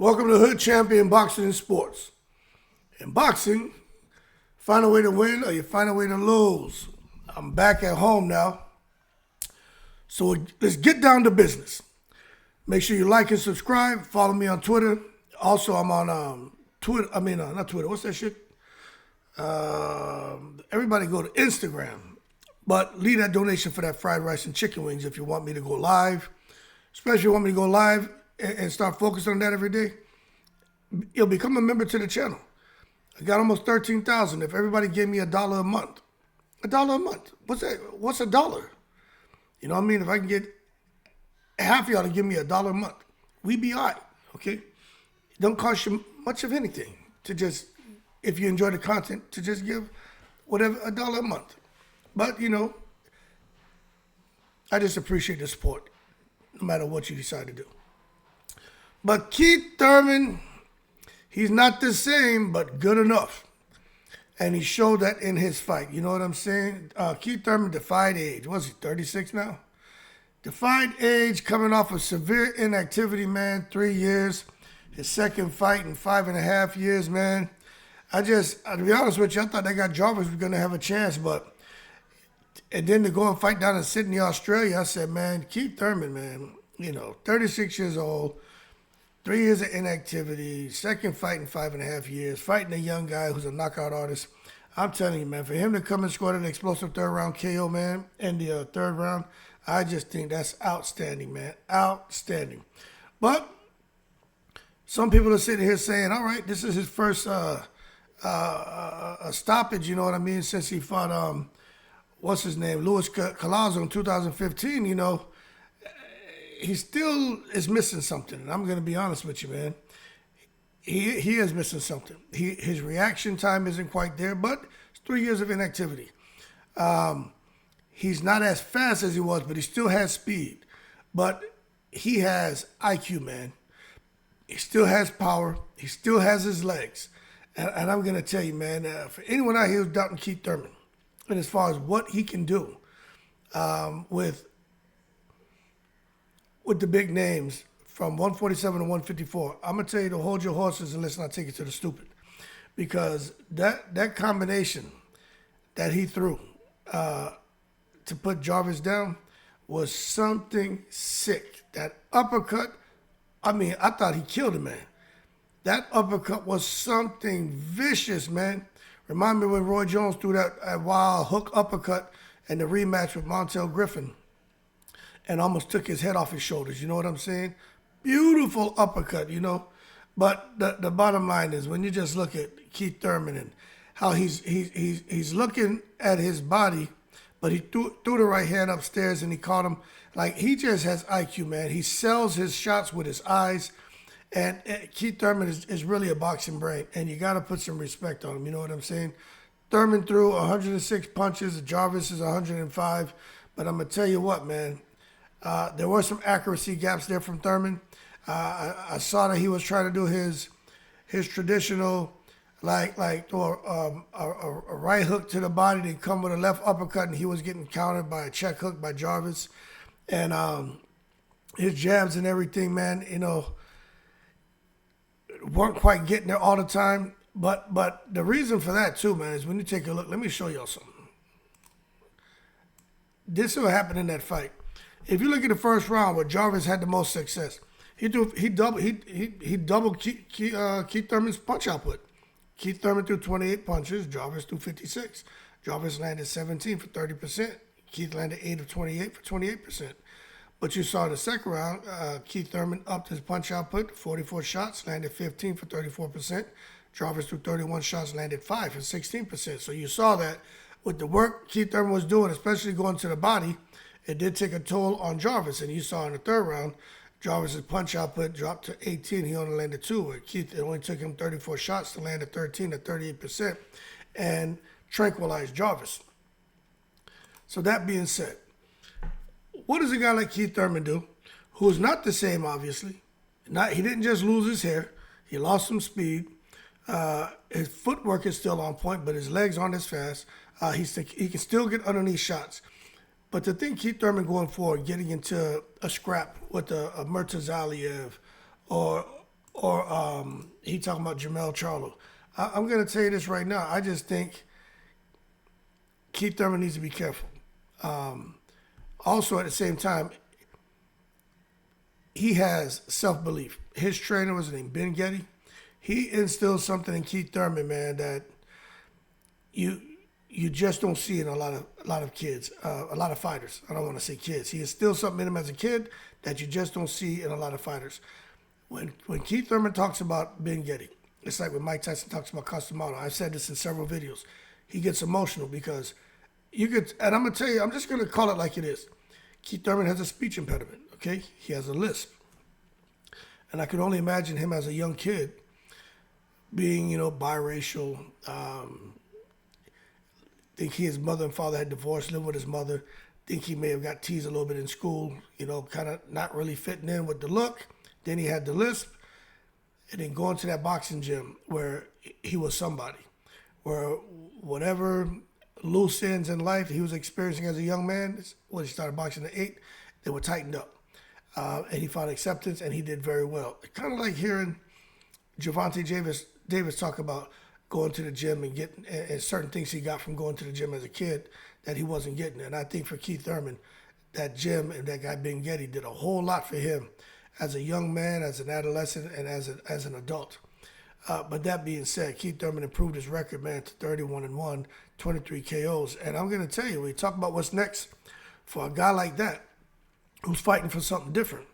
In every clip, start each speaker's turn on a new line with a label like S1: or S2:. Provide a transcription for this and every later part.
S1: Welcome to Hood Champion Boxing and Sports. In boxing, find a way to win or you find a way to lose. I'm back at home now. So let's get down to business. Make sure you like and subscribe. Follow me on Twitter. Also, I'm on Twitter. Not Twitter. What's that shit? Everybody go to Instagram. But leave that donation for that fried rice and chicken wings if you want me to go live. Especially if you want me to go live and start focusing on that every day. You'll become a member to the channel. I got almost 13,000. If everybody gave me $1 a month. $1 a month. What's that? What's $1? You know what I mean? If I can get half of y'all to give me $1 a month, we be all right, okay? It don't cost you much of anything to just, if you enjoy the content, to just give whatever, $1 a month. But, you know, I just appreciate the support, no matter what you decide to do. But Keith Thurman, he's not the same, but good enough. And he showed that in his fight. You know what I'm saying? Keith Thurman defied age. What's he, 36 now? Defied age, coming off of severe inactivity, man. 3 years. His second fight in 5.5 years, man. To be honest with you, I thought that guy Jarvis was going to have a chance, and then to go and fight down in Sydney, Australia, I said, man, Keith Thurman, man, 36 years old, 3 years of inactivity, second fight in 5.5 years, fighting a young guy who's a knockout artist. I'm telling you, man, for him to come and score an explosive third round KO, man, in the third round, I just think that's outstanding, man. Outstanding. But some people are sitting here saying, all right, this is his first stoppage, you know what I mean, since he fought, what's his name, Luis Collazo in 2015, he still is missing something. And I'm going to be honest with you, man. He is missing something. His reaction time isn't quite there, but it's 3 years of inactivity. He's not as fast as he was, but he still has speed. But he has IQ, man. He still has power. He still has his legs. And I'm going to tell you, man, for anyone out here who's doubting Keith Thurman, and as far as what he can do with the big names from 147 to 154, I'm going to tell you to hold your horses and listen, I'll take you to the stupid. Because that combination that he threw to put Jarvis down was something sick. That uppercut, I thought he killed him, man. That uppercut was something vicious, man. Remind me when Roy Jones threw that wild hook uppercut in the rematch with Montel Griffin and almost took his head off his shoulders. You know what I'm saying? Beautiful uppercut, But the bottom line is when you just look at Keith Thurman and how he's looking at his body, but he threw the right hand upstairs and he caught him. Like, he just has IQ, man. He sells his shots with his eyes. And Keith Thurman is really a boxing brain, and you got to put some respect on him. You know what I'm saying? Thurman threw 106 punches. Jarvis is 105. But I'm going to tell you what, man. There were some accuracy gaps there from Thurman. I saw that he was trying to do his traditional, like throw a right hook to the body, then come with a left uppercut, and he was getting countered by a check hook by Jarvis. And his jabs and everything, man, weren't quite getting there all the time. But the reason for that too, man, is when you take a look, let me show y'all something. This is what happened in that fight. If you look at the first round where Jarvis had the most success, he doubled Keith Thurman's punch output. Keith Thurman threw 28 punches, Jarvis threw 56. Jarvis landed 17 for 30%. Keith landed 8 of 28 for 28%. But you saw in the second round, Keith Thurman upped his punch output, 44 shots, landed 15 for 34%. Jarvis threw 31 shots, landed 5 for 16%. So you saw that with the work Keith Thurman was doing, especially going to the body, it did take a toll on Jarvis. And you saw in the third round, Jarvis's punch output dropped to 18. He only landed 2, where Keith, it only took him 34 shots to land at 13 to 38% and tranquilize Jarvis. So that being said, what does a guy like Keith Thurman do, who is not the same, obviously? He didn't just lose his hair. He lost some speed. His footwork is still on point, but his legs aren't as fast. He can still get underneath shots. But to think Keith Thurman going forward, getting into a scrap with a Murtazaliev or or he talking about Jamel Charlo. I'm going to tell you this right now. I just think Keith Thurman needs to be careful. Also, at the same time, he has self-belief. His trainer was named Ben Getty. He instilled something in Keith Thurman, man, that you just don't see in a lot of kids, a lot of fighters. I don't want to say kids. He instilled something in him as a kid that you just don't see in a lot of fighters. When Keith Thurman talks about Ben Getty, it's like when Mike Tyson talks about Customano. I've said this in several videos. He gets emotional because and I'm gonna tell you, I'm just gonna call it like it is. Keith Thurman has a speech impediment. Okay, he has a lisp, and I could only imagine him as a young kid being, biracial. Think his mother and father had divorced, lived with his mother. Think he may have got teased a little bit in school, kind of not really fitting in with the look. Then he had the lisp, and then going to that boxing gym where he was somebody, where whatever loose ends in life he was experiencing as a young man, when he started boxing at 8, they were tightened up. And he found acceptance, and he did very well. Kind of like hearing Gervonta Davis talk about going to the gym and getting and certain things he got from going to the gym as a kid that he wasn't getting. And I think for Keith Thurman, that gym and that guy Ben Getty did a whole lot for him as a young man, as an adolescent, and as an adult. But that being said, Keith Thurman improved his record, man, to 31-1, 23 KOs. And I'm going to tell you, when you talk about what's next for a guy like that who's fighting for something different,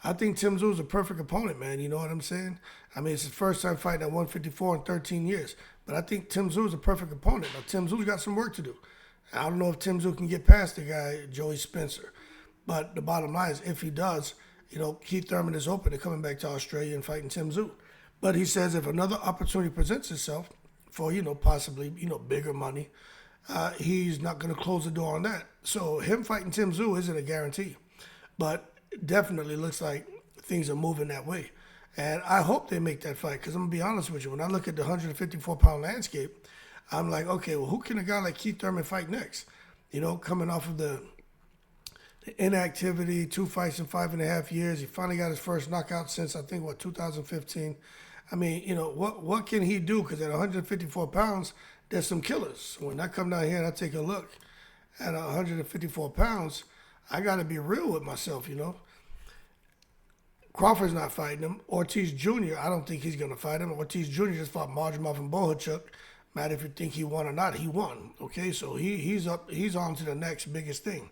S1: I think Tim Tszyu is a perfect opponent, man. You know what I'm saying? I mean, it's his first time fighting at 154 in 13 years. But I think Tim Tszyu is a perfect opponent. Now, Tim Tszyu got some work to do. I don't know if Tim Tszyu can get past the guy, Joey Spencer. But the bottom line is, if he does, Keith Thurman is open to coming back to Australia and fighting Tim Tszyu. But he says if another opportunity presents itself for, possibly, bigger money, he's not going to close the door on that. So him fighting Tim Tszyu isn't a guarantee. But definitely looks like things are moving that way. And I hope they make that fight, because I'm going to be honest with you. When I look at the 154-pound landscape, I'm like, okay, well, who can a guy like Keith Thurman fight next? Coming off of the inactivity, 2 fights in 5.5 years. He finally got his first knockout since, I think, 2015. I mean, what can he do? Because at 154 pounds, there's some killers. When I come down here and I take a look at 154 pounds, I got to be real with myself, Crawford's not fighting him. Ortiz Jr., I don't think he's going to fight him. Ortiz Jr. just fought Marjamov and Bohachuk. Matter if you think he won or not, he won. Okay, so he's on to the next biggest thing.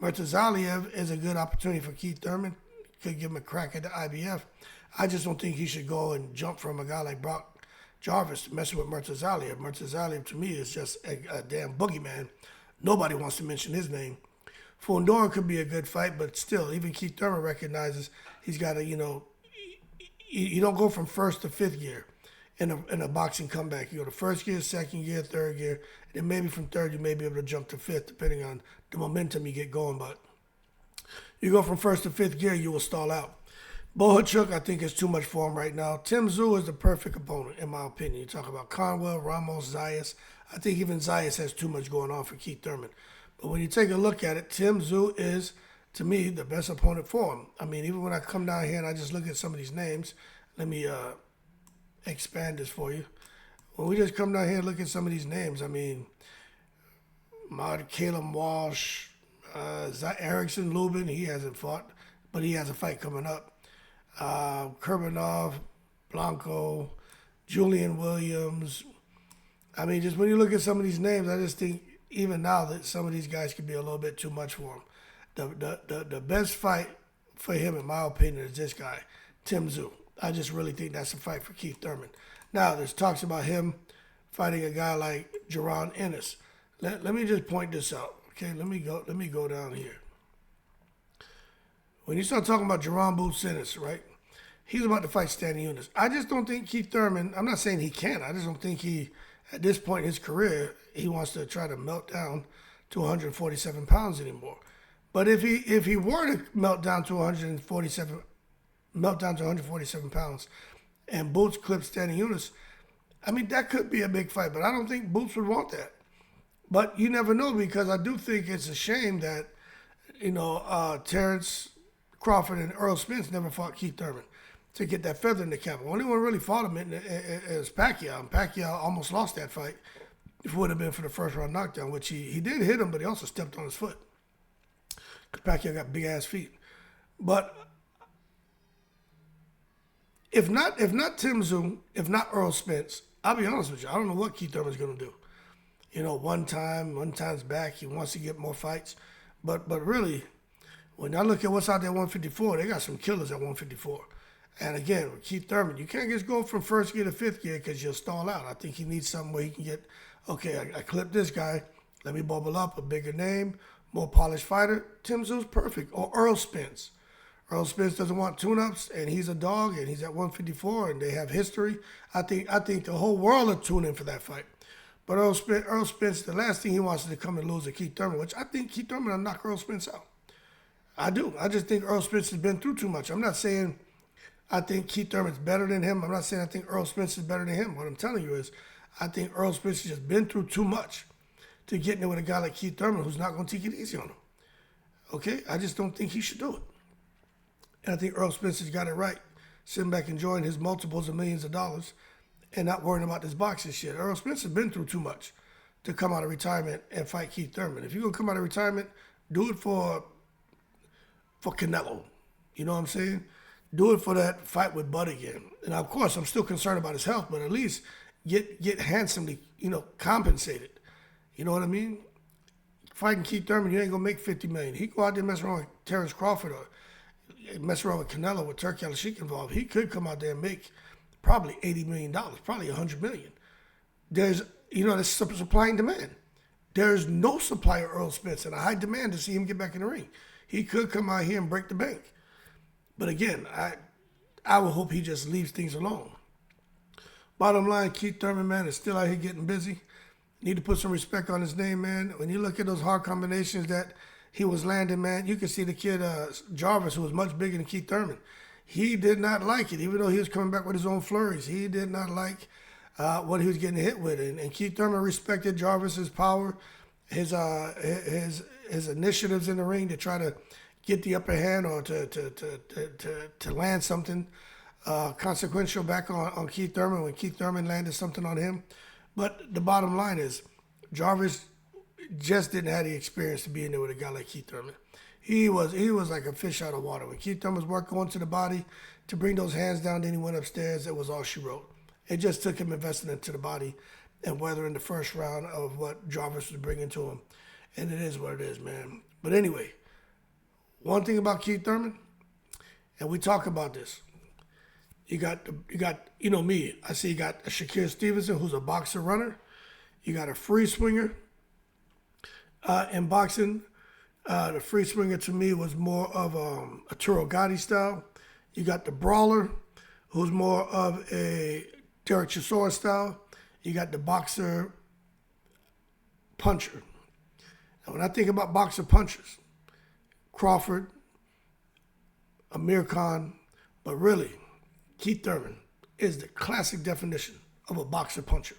S1: Murtazaliev is a good opportunity for Keith Thurman. Could give him a crack at the IBF. I just don't think he should go and jump from a guy like Brock Jarvis messing with Murtazaliev. Murtazaliev, to me, is just a damn boogeyman. Nobody wants to mention his name. Fundora could be a good fight, but still, even Keith Thurman recognizes he's got to, you don't go from first to fifth gear in a boxing comeback. You go to first gear, second gear, third gear, and then maybe from third you may be able to jump to fifth, depending on the momentum you get going. But you go from first to fifth gear, you will stall out. Bohachuk, I think, is too much for him right now. Tim Tszyu is the perfect opponent, in my opinion. You talk about Conwell, Ramos, Zayas. I think even Zayas has too much going on for Keith Thurman. But when you take a look at it, Tim Tszyu is, to me, the best opponent for him. I mean, even when I come down here and I just look at some of these names, let me expand this for you. When we just come down here and look at some of these names, I mean, Caleb Walsh, Erickson Lubin, he hasn't fought, but he has a fight coming up. Kurbanov, Blanco, Julian Williams. I mean, just when you look at some of these names, I just think even now that some of these guys could be a little bit too much for him. The best fight for him, in my opinion, is this guy, Tim Tszyu. I just really think that's a fight for Keith Thurman. Now, there's talks about him fighting a guy like Jaron Ennis. Let me just point this out. Okay, let me go down here. When you start talking about Jaron Boots Ennis, right? He's about to fight Stanley Eunice. I just don't think Keith Thurman, I'm not saying he can't. I just don't think he, at this point in his career, he wants to try to melt down to 147 pounds anymore. But if he were to melt down to 147 pounds and Boots clips Stanley Eunice, I mean, that could be a big fight, but I don't think Boots would want that. But you never know, because I do think it's a shame that, Terrence Crawford and Errol Spence never fought Keith Thurman. to get that feather in the cap. The only one really fought him is Pacquiao. And Pacquiao almost lost that fight. If it would have been for the first round knockdown, which he did hit him, but he also stepped on his foot. Because Pacquiao got big ass feet. But if not Tszyu, if not Errol Spence, I'll be honest with you, I don't know what Keith Thurman's gonna do. One time's back, he wants to get more fights. But really, when I look at what's out there at 154, they got some killers at 154. And again, with Keith Thurman, you can't just go from first gear to fifth gear because you'll stall out. I think he needs something where he can get, okay, I clipped this guy, let me bubble up, a bigger name, more polished fighter. Tszyu's perfect. Or Errol Spence. Errol Spence doesn't want tune-ups, and he's a dog, and he's at 154, and they have history. I think the whole world will tune in for that fight. But Errol Spence, the last thing he wants is to come and lose to Keith Thurman, which I think Keith Thurman will knock Errol Spence out. I do. I just think Errol Spence has been through too much. I'm not saying I think Keith Thurman's better than him. I'm not saying I think Errol Spence is better than him. What I'm telling you is I think Errol Spence has just been through too much to get in there with a guy like Keith Thurman who's not going to take it easy on him. Okay? I just don't think he should do it. And I think Errol Spence has got it right, sitting back enjoying his multiples of millions of dollars and not worrying about this boxing shit. Errol Spence has been through too much to come out of retirement and fight Keith Thurman. If you're going to come out of retirement, do it for Canelo. You know what I'm saying? Do it for that fight with Bud again. And of course, I'm still concerned about his health, but at least get handsomely, compensated. You know what I mean? Fighting Keith Thurman, you ain't gonna make $50 million. He go out there and mess around with Terrence Crawford or mess around with Canelo with Turki Al-Sheikh involved. He could come out there and make probably $80 million, probably $100 million. There's supply and demand. There's no supply of Errol Spence and a high demand to see him get back in the ring. He could come out here and break the bank. But again, I would hope he just leaves things alone. Bottom line, Keith Thurman, man, is still out here getting busy. Need to put some respect on his name, man. When you look at those hard combinations that he was landing, man, you can see the kid Jarvis, who was much bigger than Keith Thurman. He did not like it, even though he was coming back with his own flurries. He did not like what he was getting hit with. And Keith Thurman respected Jarvis's power, his initiatives in the ring to try to get the upper hand or to land something consequential back on Keith Thurman when Keith Thurman landed something on him. But the bottom line is Jarvis just didn't have the experience to be in there with a guy like Keith Thurman. He was like a fish out of water. When Keith Thurman was working onto the body to bring those hands down, then he went upstairs. It was all she wrote. It just took him investing into the body and weathering the first round of what Jarvis was bringing to him. And it is what it is, man. But anyway, one thing about Keith Thurman, and we talk about this, you got me. I see you got a Shakur Stevenson, who's a boxer runner. You got a free swinger in boxing. The free swinger to me was more of a Turo Gotti style. You got the brawler, who's more of a Derek Chisora style. You got the boxer puncher. And when I think about boxer punchers, Crawford, Amir Khan, but really, Keith Thurman is the classic definition of a boxer puncher.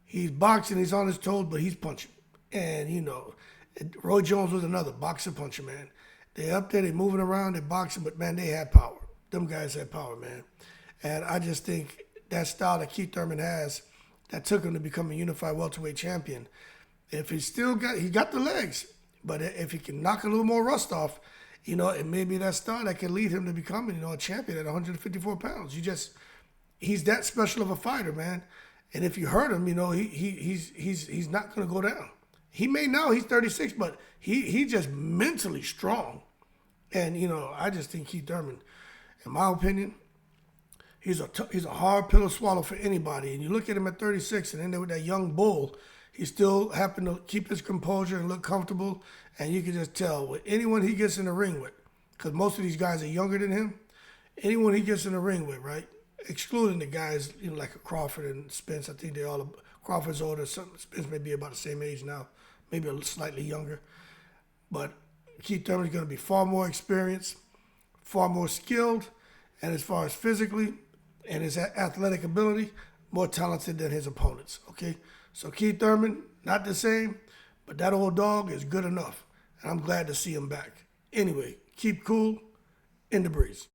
S1: He's boxing, he's on his toes, but he's punching. And, Roy Jones was another boxer puncher, man. They're up there, they're moving around, they're boxing, but, man, they had power. Them guys had power, man. And I just think that style that Keith Thurman has that took him to become a unified welterweight champion, if he got the legs, but if he can knock a little more rust off, it may be that star that can lead him to becoming, a champion at 154 pounds. He's that special of a fighter, man. And if you hurt him, he's not going to go down. He may now, he's 36, but he's just mentally strong. And, I just think Keith Thurman, in my opinion, he's a hard pill to swallow for anybody. And you look at him at 36 and then there with that young bull, he still happened to keep his composure and look comfortable. And you can just tell with anyone he gets in the ring with, because most of these guys are younger than him, anyone he gets in the ring with, right? Excluding the guys, like a Crawford and Spence. I think Crawford's older. Spence may be about the same age now, maybe a little slightly younger. But Keith Thurman is going to be far more experienced, far more skilled, and as far as physically and his athletic ability, more talented than his opponents, okay? So Keith Thurman, not the same, but that old dog is good enough. And I'm glad to see him back. Anyway, keep cool, in the breeze.